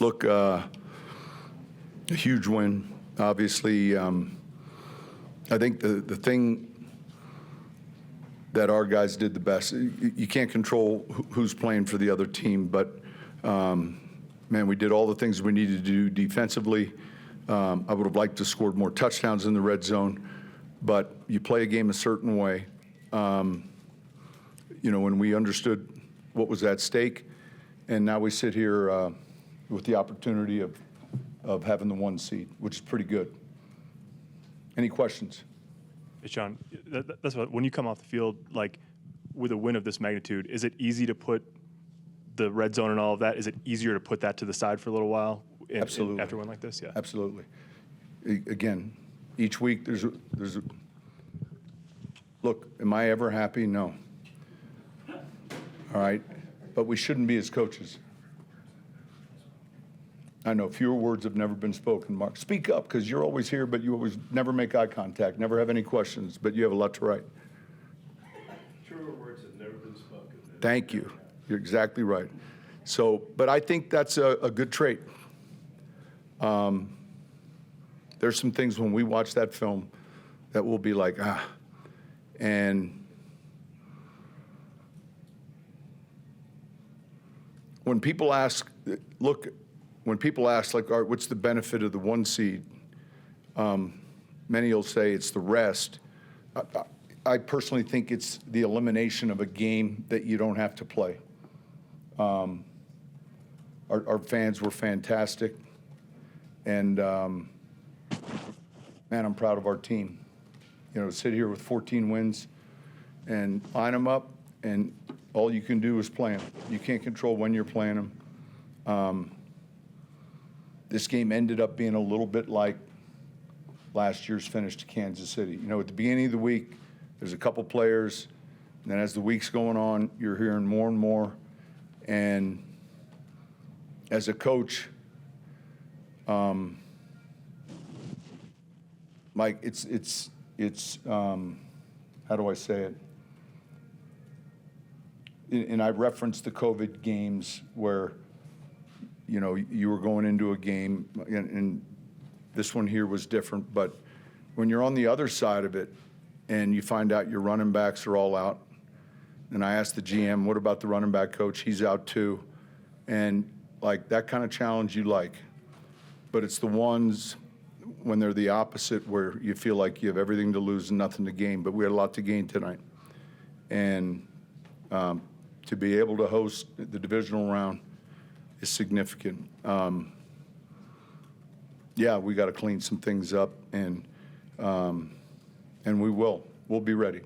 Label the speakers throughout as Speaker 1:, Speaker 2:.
Speaker 1: Look, a huge win. Obviously, I think the thing that our guys did the best, you can't control who's playing for the other team, but, man, we did all the things we needed to do defensively. I would have liked to scored more touchdowns in the red zone, but you play a game a certain way. When we understood what was at stake, and now we sit here with the opportunity of having the 1 seed, which is pretty good. Any questions?
Speaker 2: Hey, Sean, that's what, when you come off the field, like with a win of this magnitude, is it easy to put the red zone and all of that? Is it easier to put that to the side for a little while?
Speaker 1: Absolutely.
Speaker 2: After a win like this, yeah.
Speaker 1: Absolutely. Again, each week there's a look. Am I ever happy? No. All right, but we shouldn't be as coaches. I know fewer words have never been spoken, Mark. Speak up, because you're always here, but you always never make eye contact, never have any questions, but you have a lot to write.
Speaker 3: Truer words have never been spoken.
Speaker 1: Thank you. You're exactly right. So, but I think that's a good trait. There's some things when we watch that film that we'll be like, and when people ask, like, all right, what's the benefit of the 1 seed? Many will say it's the rest. I personally think it's the elimination of a game that you don't have to play. Our fans were fantastic, and man, I'm proud of our team. To sit here with 14 wins and line them up, and all you can do is play them. You can't control when you're playing them. This game ended up being a little bit like last year's finish to Kansas City. At the beginning of the week, there's a couple players, and then as the week's going on, you're hearing more and more. And as a coach, Mike, it's how do I say it? And I referenced the COVID games where, you were going into a game, and this one here was different, but when you're on the other side of it and you find out your running backs are all out, and I asked the GM, what about the running back coach? He's out too. And like that kind of challenge you like. But it's the ones when they're the opposite where you feel like you have everything to lose and nothing to gain. But we had a lot to gain tonight. And to be able to host the divisional round is significant. Yeah, we got to clean some things up, and we will. We'll be ready.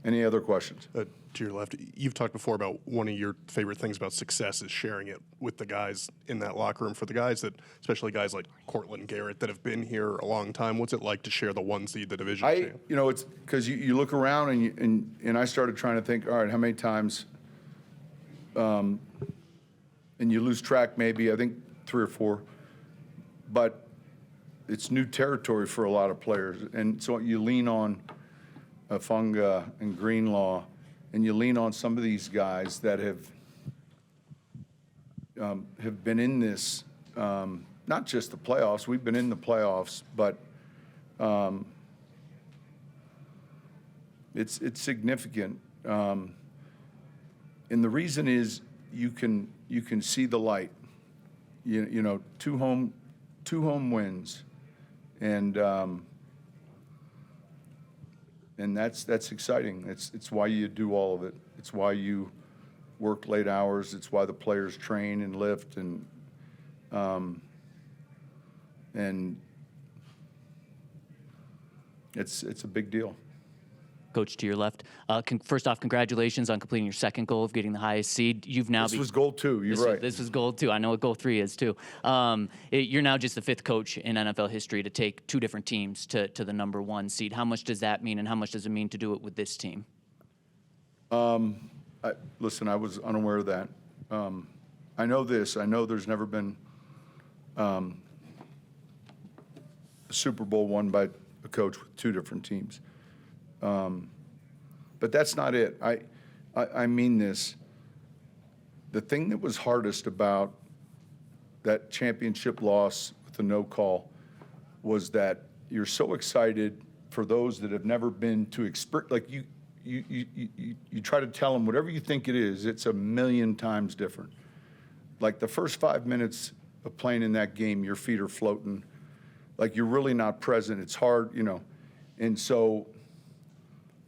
Speaker 1: Any other questions?
Speaker 4: To your left, you've talked before about one of your favorite things about success is sharing it with the guys in that locker room. For the guys that, especially guys like Cortland Garrett that have been here a long time, what's it like to share the 1 seed, the division champ?
Speaker 1: It's because you look around and I started trying to think, all right, how many times, and you lose track maybe, I think 3 or 4, but it's new territory for a lot of players. And so you lean on Funga and Greenlaw, and you lean on some of these guys that have been in this, not just the playoffs. We've been in the playoffs, but it's significant. And the reason is you can see the light. Two home wins, and that's exciting. It's why you do all of it. It's why you work late hours. It's why the players train and lift, and it's a big deal.
Speaker 5: Coach, to your left. First off, congratulations on completing your second goal of getting the highest seed. You've now
Speaker 1: This was goal 2. You're right.
Speaker 5: This was goal 2. I know what goal 3 is too. You're now just the 5th coach in NFL history to take 2 different teams to the number 1 seed. How much does that mean, and how much does it mean to do it with this team?
Speaker 1: Listen, I was unaware of that. I know this. I know there's never been a Super Bowl won by a coach with 2 different teams. But that's not it. I mean this. The thing that was hardest about that championship loss with the no call was that you're so excited for those that have never been to experience, like you try to tell them whatever you think it is, it's a million times different. Like the first 5 minutes of playing in that game, your feet are floating, like you're really not present. It's hard, you know. And so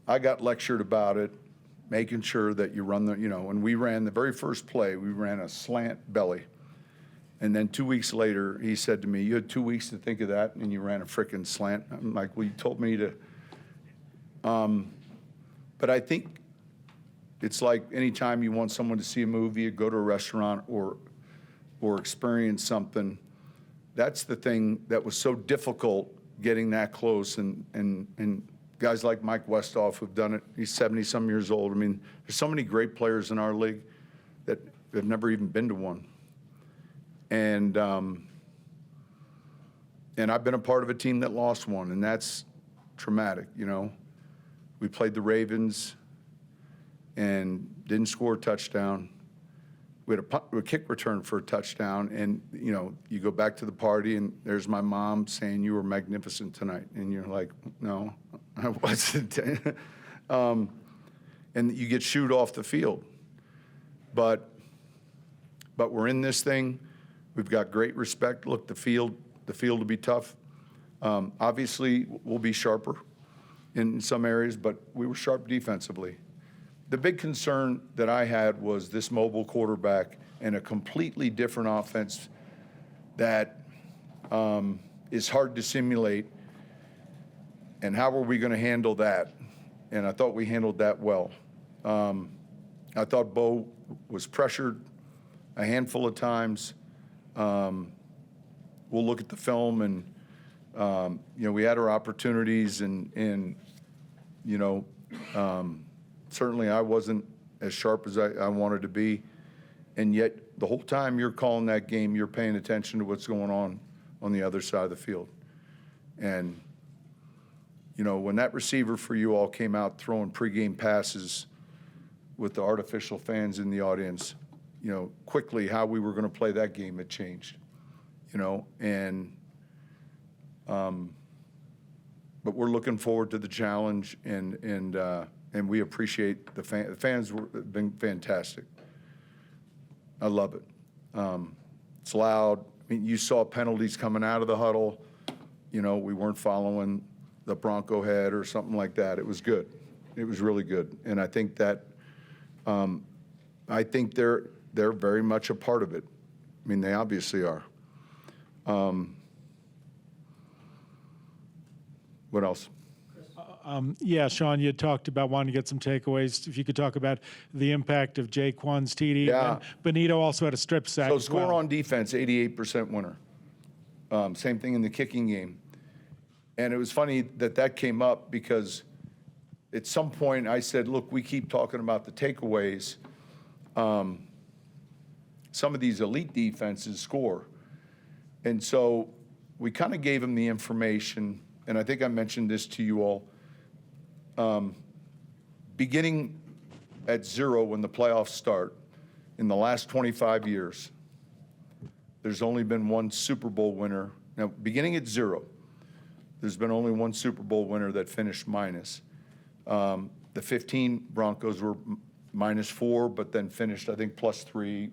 Speaker 1: I got lectured about it, making sure that you run the, you know, when we ran the very first play, we ran a slant belly. And then 2 weeks later, he said to me, you had 2 weeks to think of that, and you ran a frickin' slant. I'm like, well, you told me to. But I think it's like anytime you want someone to see a movie or go to a restaurant or experience something, that's the thing that was so difficult getting that close. And guys like Mike Westhoff who've done it, he's 70-some years old. I mean, there's so many great players in our league that have never even been to one. And I've been a part of a team that lost one, and that's traumatic, you know. We played the Ravens and didn't score a touchdown. We had a kick return for a touchdown, and, you know, you go back to the party, and there's my mom saying, you were magnificent tonight. And you're like, no, I wasn't. And you get shooed off the field. But we're in this thing. We've got great respect. Look, the field will be tough. Obviously, we'll be sharper in some areas, but we were sharp defensively. The big concern that I had was this mobile quarterback and a completely different offense that is hard to simulate. And how are we going to handle that? And I thought we handled that well. I thought Bo was pressured a handful of times. We'll look at the film, and you know, we had our opportunities, and you know, certainly I wasn't as sharp as I wanted to be, and yet the whole time you're calling that game, you're paying attention to what's going on the other side of the field. And you know, when that receiver for you all came out throwing pregame passes with the artificial fans in the audience, you know, quickly how we were going to play that game had changed, you know, and but we're looking forward to the challenge, and we appreciate the fans. The fans have been fantastic. I love it. It's loud. I mean, you saw penalties coming out of the huddle. You know, we weren't following the Bronco head or something like that. It was good. It was really good, and I think that they're very much a part of it. I mean, they obviously are. What else?
Speaker 6: Yeah, Sean, you had talked about wanting to get some takeaways. If you could talk about the impact of Jaquan's TD.
Speaker 1: Yeah.
Speaker 6: And Benito also had a strip sack
Speaker 1: So
Speaker 6: as
Speaker 1: score
Speaker 6: well.
Speaker 1: on defense, 88% winner. Same thing in the kicking game. And it was funny that came up because at some point I said, look, we keep talking about the takeaways. Some of these elite defenses score. And so we kind of gave them the information, and I think I mentioned this to you all. Beginning at 0 when the playoffs start, in the last 25 years, there's only been one Super Bowl winner. Now, beginning at 0, there's been only one Super Bowl winner that finished minus. The 15 Broncos were -4, but then finished, I think, +3,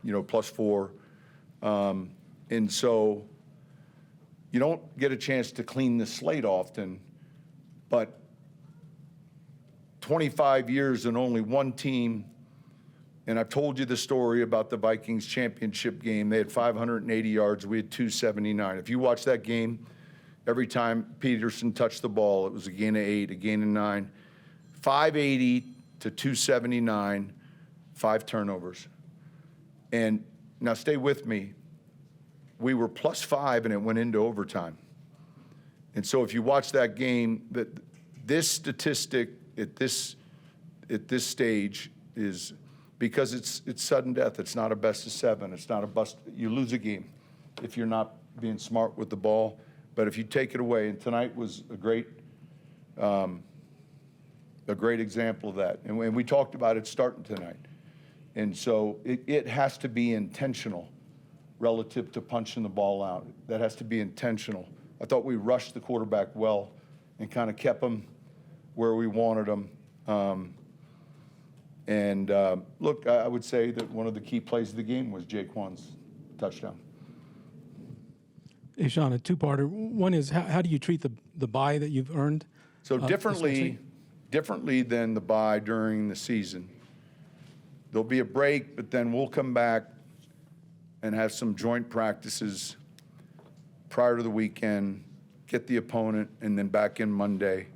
Speaker 1: you know, +4. And so you don't get a chance to clean the slate often, but 25 years and only one team, and I've told you the story about the Vikings championship game. They had 580 yards. We had 279. If you watch that game, every time Peterson touched the ball, it was a gain of 8, a gain of 9. 580 to 279, 5 turnovers. And now stay with me. We were +5, and it went into overtime. And so if you watch that game, this statistic at this stage is because it's sudden death. It's not a best of 7. It's not a bust. You lose a game if you're not being smart with the ball. But if you take it away, and tonight was a great example of that. And we talked about it starting tonight. And so it has to be intentional. relative to punching the ball out. That has to be intentional. I thought we rushed the quarterback well and kind of kept him where we wanted him. Look, I would say that one of the key plays of the game was Jaquan's touchdown.
Speaker 7: Hey, Sean, a two-parter. One is, how do you treat the bye that you've earned?
Speaker 1: So
Speaker 7: this
Speaker 1: differently than the bye during the season. There'll be a break, but then we'll come back and have some joint practices prior to the weekend, get the opponent, and then back in Monday.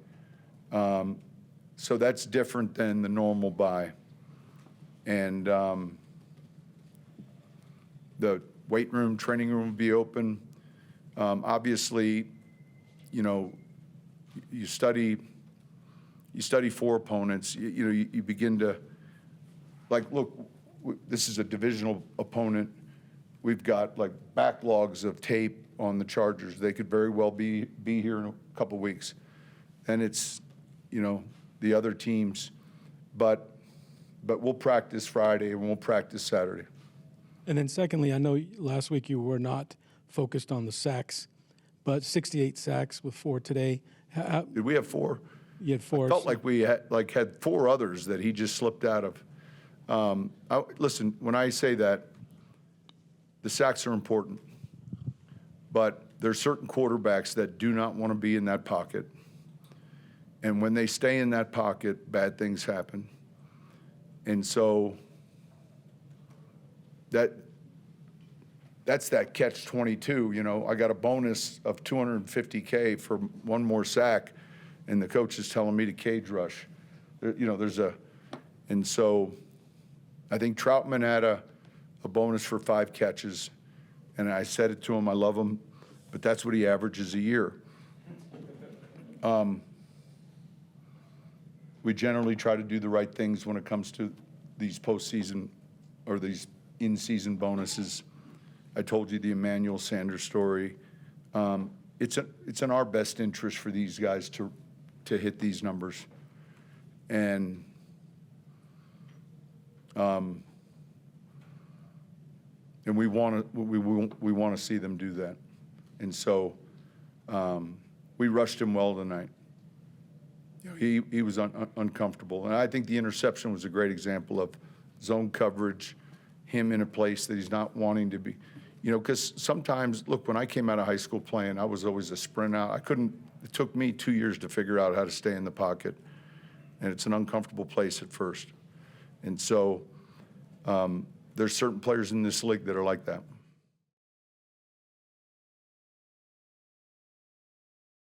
Speaker 1: So that's different than the normal bye. And the weight room, training room will be open. Obviously, you know, you study four opponents. You begin to, like, look, this is a divisional opponent. We've got like backlogs of tape on the Chargers. They could very well be here in a couple weeks. And it's, you know, the other teams, but we'll practice Friday and we'll practice Saturday.
Speaker 7: And then secondly, I know last week you were not focused on the sacks, but 68 sacks with 4 today.
Speaker 1: Did we have 4?
Speaker 7: You had 4.
Speaker 1: I felt like we had 4 others that he just slipped out of. Listen, when I say that, the sacks are important, but there's certain quarterbacks that do not want to be in that pocket. And when they stay in that pocket, bad things happen. And so that's that catch-22. You know, I got a bonus of $250K for one more sack, and the coach is telling me to cage rush. You know, and so I think Troutman had a bonus for 5 catches, and I said it to him, I love him, but that's what he averages a year. We generally try to do the right things when it comes to these postseason or these in-season bonuses. I told you the Emmanuel Sanders story. It's in our best interest for these guys to hit these numbers, and we want to see them do that, and so we rushed him well tonight. You know, he was uncomfortable, and I think the interception was a great example of zone coverage, him in a place that he's not wanting to be. You know, because sometimes, look, when I came out of high school playing, I was always a sprint out. It took me 2 years to figure out how to stay in the pocket, and it's an uncomfortable place at first. And so there's certain players in this league that are like that.